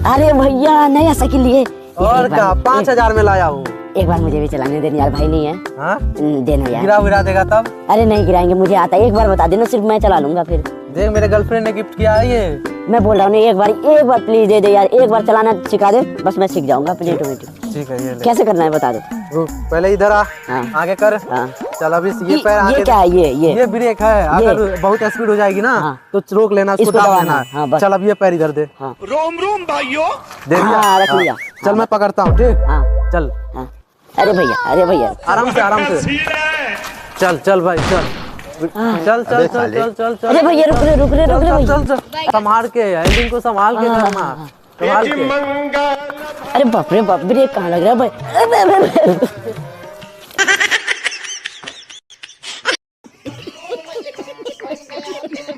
अरे भैया नया साइकिल लिए। और क्या 5,000 में लाया हूँ। एक बार मुझे भी चलाने देना यार, भाई नहीं है। हाँ? देना यार। गिरा देगा तब? अरे नहीं गिराएंगे, मुझे आता है, एक बार बता देना, सिर्फ मैं चला लूंगा फिर। देख मेरे गर्लफ्रेंड ने गिफ्ट किया है ये। मैं बोल रहा हूँ एक बार प्लीज दे दे यार, एक बार चलाना सिखा दे, बस मैं सीख जाऊंगा अपनी ऑटोमेटिक। ठीक है ये ले। कैसे करना है बता दो। रुक पहले इधर आ। हाँ। आगे कर। हाँ। चल अभी ये पैर आगे। ये क्या है? ये ब्रेक है, अगर बहुत स्पीड हो जाएगी ना हाँ। तो रोक लेना, उसको इसको दाब दबाना। लेना। हाँ, बस। चल अब ये पैर इधर दे। हाँ। रोम रोम भाइयों। दे दिया? हाँ, रख लिया। चल मैं पकड़ता हूँ, ठीक? हाँ। चल। हाँ। अरे भैया आराम से। चल भाई चल। चल। अरे भैया रुक रे चल संभाल के, एंडिंग को संभाल के करना। संभाल के। अरे बाप रे बाप, ब्रेक कहाँ लग रहा है भाई।